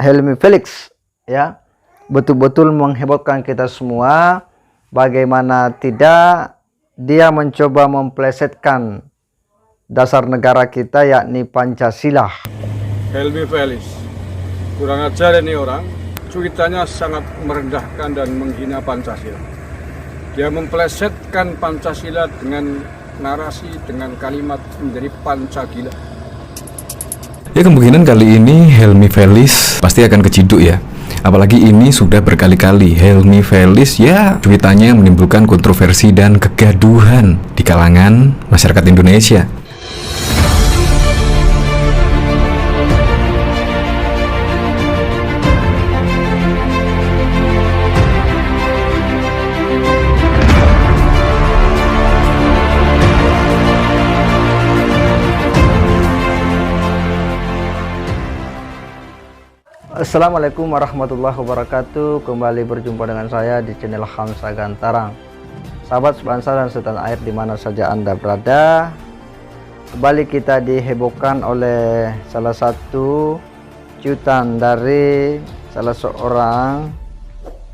Helmi Felix ya betul-betul menghebohkan kita semua. Bagaimana tidak, dia mencoba memplesetkan dasar negara kita yakni Pancasila. Helmi Felix kurang ajar ini orang, cuitannya sangat merendahkan dan menghina Pancasila. Dia memplesetkan Pancasila dengan narasi, dengan kalimat menjadi Pancagila. Ya, kemungkinan kali ini Helmi Felix pasti akan keciduk ya. Apalagi ini sudah berkali-kali Helmi Felix ya cuitannya menimbulkan kontroversi dan kegaduhan di kalangan masyarakat Indonesia. Assalamualaikum warahmatullahi wabarakatuh. Kembali berjumpa dengan saya di channel Hamsa Gantarang. Sahabat sebangsa dan setanah air dimana saja Anda berada, kembali kita dihebohkan oleh salah satu cuitan dari salah seorang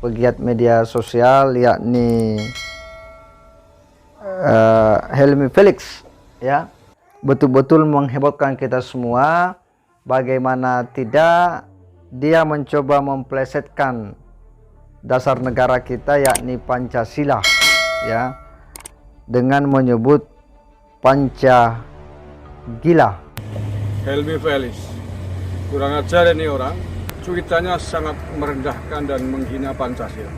pegiat media sosial yakni Helmi Felix ya betul-betul menghebohkan kita semua. Bagaimana tidak, dia mencoba memplesetkan dasar negara kita yakni Pancasila ya dengan menyebut Pancagila. Helmi Felix kurang ajar ini orang, cuitannya sangat merendahkan dan menghina Pancasila.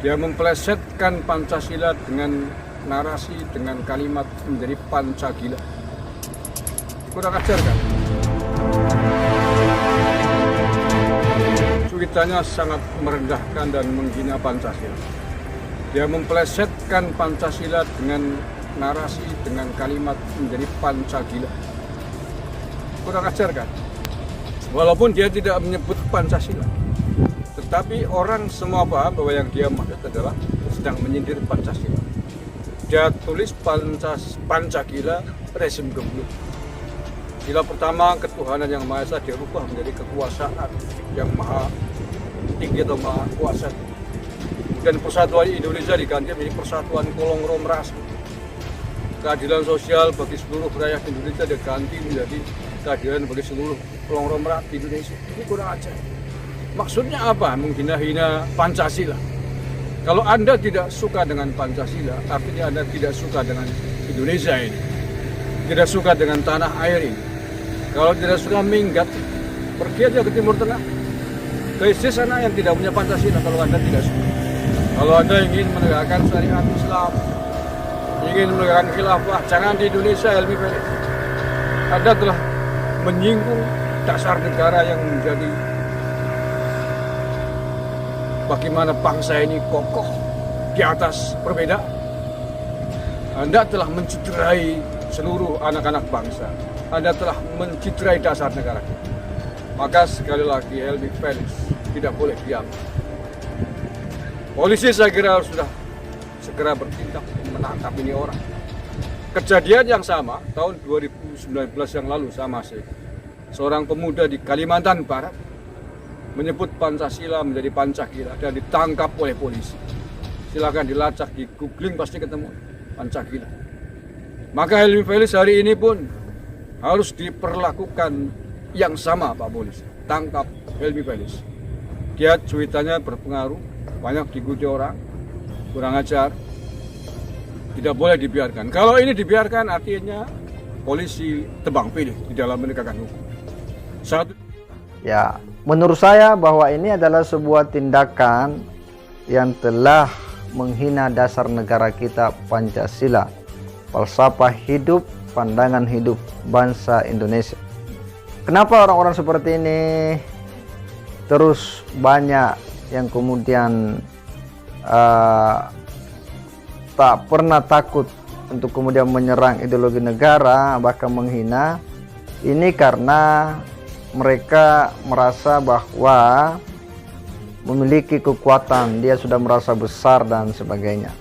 Dia memplesetkan Pancasila dengan narasi, dengan kalimat menjadi Pancagila. Kurang ajar kan? Cuitannya sangat merendahkan dan menghina Pancasila. Dia memplesetkan Pancasila dengan narasi, dengan kalimat menjadi Pancagila. Kurang ajar kan? Walaupun dia tidak menyebut Pancasila, tetapi orang semua paham bahwa yang dia maksud adalah sedang menyindir Pancasila. Dia tulis Pancagila rezim gemblung. Sila pertama, ketuhanan yang Maha Esa dirubah menjadi kekuasaan yang maha tinggi atau maha kuasa. Dan persatuan Indonesia diganti menjadi persatuan Kolong Ras. Keadilan sosial bagi seluruh rakyat Indonesia diganti menjadi keadilan bagi seluruh Kolong Ras di Indonesia. Ini kurang ajar. Maksudnya apa? Menghina-hina Pancasila. Kalau Anda tidak suka dengan Pancasila, artinya Anda tidak suka dengan Indonesia ini, tidak suka dengan tanah air ini. Kalau tidak suka, minggat, pergi aja ke Timur Tengah, ke ISIS sana yang tidak punya Pancasila. Kalau Anda tidak suka, kalau Anda ingin menegakkan syariat Islam, ingin menegakkan khilafah, jangan di Indonesia. Helmi Felix, Anda telah menyinggung dasar negara yang menjadi bagaimana bangsa ini kokoh di atas perbedaan. Anda telah mencederai seluruh anak-anak bangsa. Anda telah mencederai dasar negara kita. Maka sekali lagi Helmi Felix tidak boleh diam. Polisi saya kira harus sudah segera bertindak menangkap ini orang. Kejadian yang sama tahun 2019 yang lalu sama sih. Seorang pemuda di Kalimantan Barat menyebut Pancasila menjadi Pancagila dan ditangkap oleh polisi. Silakan dilacak, di googling pasti ketemu Pancagila. Maka Helmi Felix hari ini pun harus diperlakukan yang sama Pak Polisi. Tangkap Helmi Felix. Dia cuitannya berpengaruh, banyak diikuti orang, kurang ajar. Tidak boleh dibiarkan. Kalau ini dibiarkan artinya polisi tebang pilih di dalam menegakkan hukum. Satu. Ya, menurut saya bahwa ini adalah sebuah tindakan yang telah menghina dasar negara kita Pancasila, falsafah hidup, pandangan hidup bangsa Indonesia. Kenapa orang-orang seperti ini terus banyak yang kemudian tak pernah takut untuk kemudian menyerang ideologi negara, bahkan menghina? Ini karena mereka merasa bahwa memiliki kekuatan, dia sudah merasa besar dan sebagainya.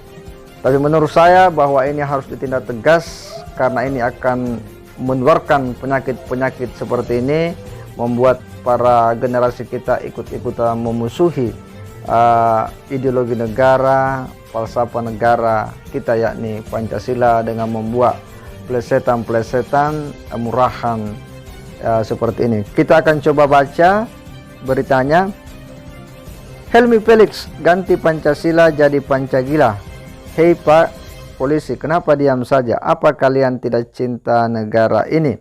Tapi menurut saya bahwa ini harus ditindak tegas, karena ini akan menularkan penyakit-penyakit seperti ini, membuat para generasi kita ikut-ikutan memusuhi ideologi negara, falsafah negara kita yakni Pancasila dengan membuat plesetan-plesetan murahan seperti ini. Kita akan coba baca beritanya. Helmi Felix ganti Pancasila jadi Pancagila. Hei Pak Polisi, kenapa diam saja? Apa kalian tidak cinta negara ini?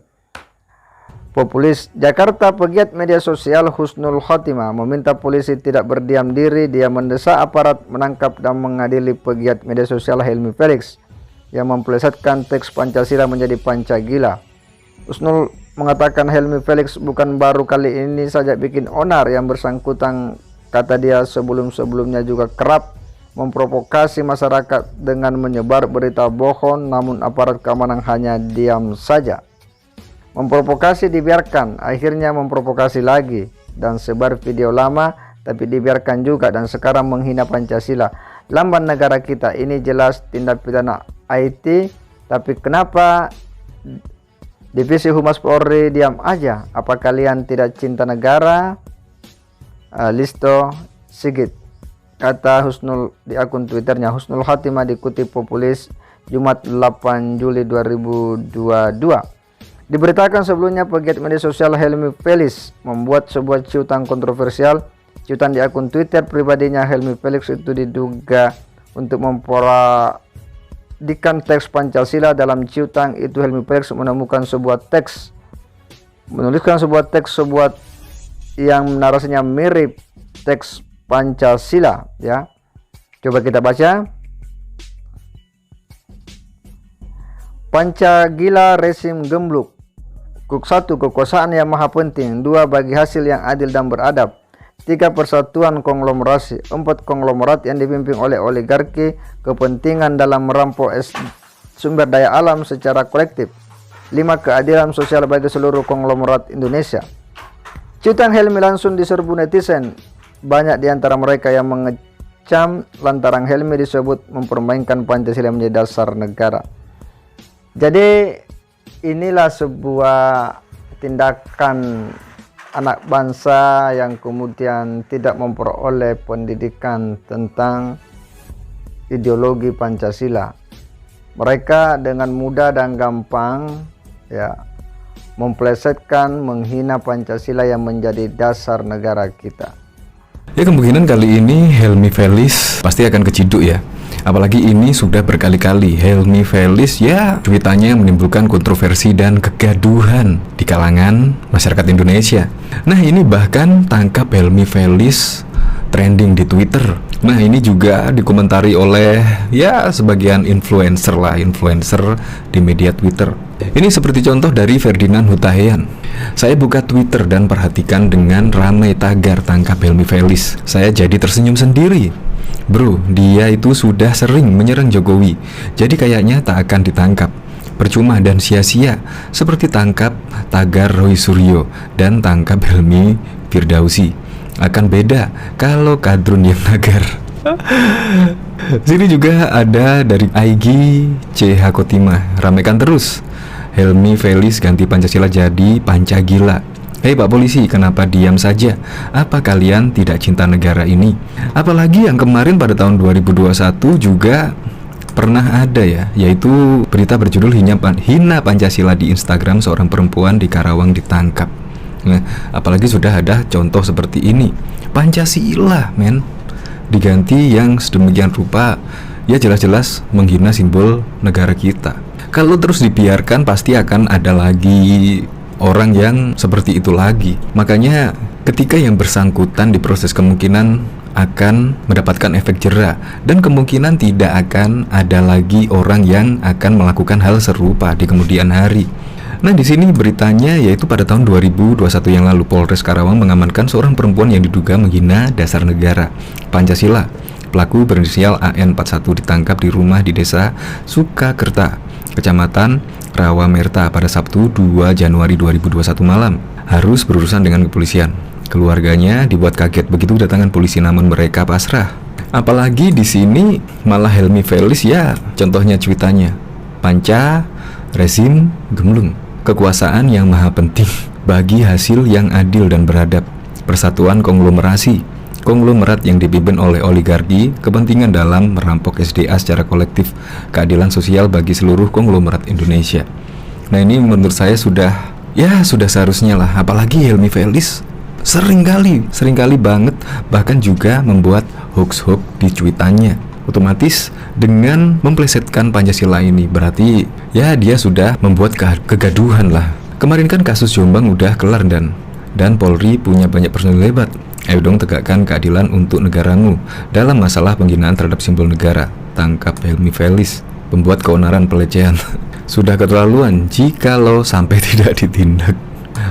Populis Jakarta, pegiat media sosial Husnul Khotimah meminta polisi tidak berdiam diri. Dia mendesak aparat menangkap dan mengadili pegiat media sosial Helmi Felix yang memplesetkan teks Pancasila menjadi Pancagila. Husnul mengatakan Helmi Felix bukan baru kali ini saja bikin onar. Yang bersangkutan, kata dia, sebelum-sebelumnya juga kerap memprovokasi masyarakat dengan menyebar berita bohong, namun aparat keamanan hanya diam saja. Memprovokasi dibiarkan, akhirnya memprovokasi lagi dan sebar video lama tapi dibiarkan juga, dan sekarang menghina Pancasila, lambang negara kita. Ini jelas tindak pidana IT, tapi kenapa Divisi Humas Polri diam aja? Apa kalian tidak cinta negara? Listo Sigit, kata Husnul di akun Twitternya. Husnul Khotimah dikutip Populis Jumat 8 Juli 2022. Diberitakan sebelumnya pegiat media sosial Helmi Felix membuat sebuah cuitan kontroversial. Cuitan di akun Twitter pribadinya Helmi Felix itu diduga untuk memparodikan teks Pancasila. Dalam cuitan itu Helmi Felix menuliskan sebuah teks yang narasinya mirip teks Pancasila, ya. Coba kita baca. Pancagila rezim gembluk. Kuk 1, kekuasaan yang maha penting. 2, bagi hasil yang adil dan beradab. 3, persatuan konglomerasi. 4, konglomerat yang dipimpin oleh oligarki, kepentingan dalam merampok sumber daya alam secara kolektif. 5, keadilan sosial bagi seluruh konglomerat Indonesia. Cuitan Helmi langsung diserbu netizen. Banyak di antara mereka yang mengecam lantaran Helmi disebut mempermainkan Pancasila menjadi dasar negara. Jadi inilah sebuah tindakan anak bangsa yang kemudian tidak memperoleh pendidikan tentang ideologi Pancasila. Mereka dengan mudah dan gampang, ya, memplesetkan, menghina Pancasila yang menjadi dasar negara kita. Ya, kemungkinan kali ini Helmi Felix pasti akan keciduk ya. Apalagi ini sudah berkali-kali Helmi Felix ya tweetannya menimbulkan kontroversi dan kegaduhan di kalangan masyarakat Indonesia. Nah, ini bahkan tangkap Helmi Felix trending di Twitter. Nah, ini juga dikomentari oleh ya sebagian influencer di media Twitter. Ini seperti contoh dari Ferdinand Hutahian. Saya buka Twitter dan perhatikan dengan ramai tagar tangkap Helmi Felix. Saya jadi tersenyum sendiri. Bro, dia itu sudah sering menyerang Jokowi, jadi kayaknya tak akan ditangkap. Percuma dan sia-sia, seperti tangkap tagar Roy Suryo dan tangkap Helmi Firdausi. Akan beda kalau Kadrun yang tagar. Sini juga ada dari Aigi CH Kotimah. Ramekan terus. Helmi Felix ganti Pancasila jadi Pancagila. Hei Pak Polisi, kenapa diam saja? Apa kalian tidak cinta negara ini? Apalagi yang kemarin pada tahun 2021 juga pernah ada ya, yaitu berita berjudul Hina Pancasila di Instagram, seorang perempuan di Karawang ditangkap. Nah, apalagi sudah ada contoh seperti ini. Pancasila, men, diganti yang sedemikian rupa, ya jelas-jelas menghina simbol negara kita. Kalau terus dibiarkan pasti akan ada lagi orang yang seperti itu lagi. Makanya ketika yang bersangkutan diproses kemungkinan akan mendapatkan efek jera, dan kemungkinan tidak akan ada lagi orang yang akan melakukan hal serupa di kemudian hari. Nah, di sini beritanya yaitu pada tahun 2021 yang lalu Polres Karawang mengamankan seorang perempuan yang diduga menghina dasar negara Pancasila. Pelaku berinisial AN41 ditangkap di rumah di Desa Sukakerta, Kecamatan Rawamerta pada Sabtu 2 Januari 2021 malam. Harus berurusan dengan kepolisian. Keluarganya dibuat kaget begitu kedatangan polisi, namun mereka pasrah. Apalagi di sini malah Helmi Felix ya, contohnya cuitannya. Panca rezim gemblung, kekuasaan yang maha penting. bagi hasil yang adil dan beradab. Persatuan konglomerasi, konglomerat yang dipimpin oleh oligarki, kepentingan dalam merampok SDA secara kolektif, keadilan sosial bagi seluruh konglomerat Indonesia. Nah, ini menurut saya sudah seharusnya lah. Apalagi Helmi Felis seringkali banget bahkan juga membuat hoax-hoax di cuitannya. Otomatis dengan memplesetkan Pancasila ini berarti ya dia sudah membuat kegaduhan lah. Kemarin kan kasus Jombang udah kelar dan Polri punya banyak personil hebat. Ayo dong tegakkan keadilan untuk negaramu dalam masalah penghinaan terhadap simbol negara. Tangkap Helmi Felis, pembuat keonaran pelecehan. Sudah keterlaluan jikalau sampai tidak ditindak.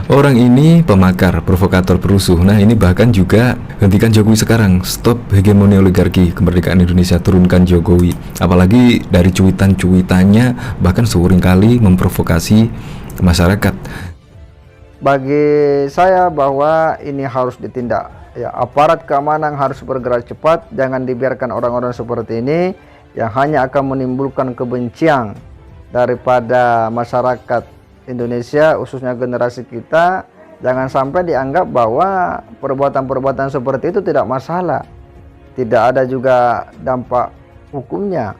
Orang ini pemakar, provokator, perusuh. Nah, ini bahkan juga hentikan Jokowi sekarang. Stop hegemoni oligarki, kemerdekaan Indonesia, turunkan Jokowi. Apalagi dari cuitannya bahkan sering kali memprovokasi masyarakat. Bagi saya bahwa ini harus ditindak. Ya, aparat keamanan harus bergerak cepat. Jangan dibiarkan orang-orang seperti ini yang hanya akan menimbulkan kebencian daripada masyarakat Indonesia, khususnya generasi kita. Jangan sampai dianggap bahwa perbuatan-perbuatan seperti itu tidak masalah, tidak ada juga dampak hukumnya.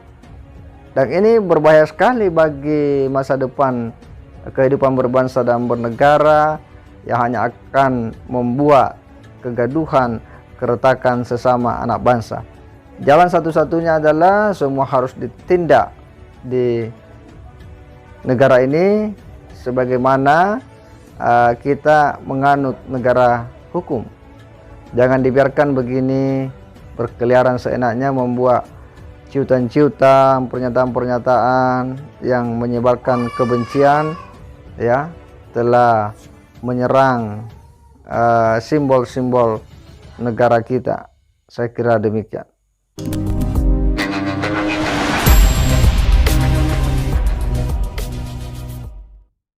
Dan ini berbahaya sekali bagi masa depan kehidupan berbangsa dan bernegara, yang hanya akan membuat kegaduhan, keretakan sesama anak bangsa. Jalan satu-satunya adalah semua harus ditindak di negara ini sebagaimana kita menganut negara hukum. Jangan dibiarkan begini berkeliaran seenaknya, membuat ciutan-ciutan, pernyataan-pernyataan yang menyebarkan kebencian, ya, telah menyerang simbol-simbol negara kita. Saya kira demikian.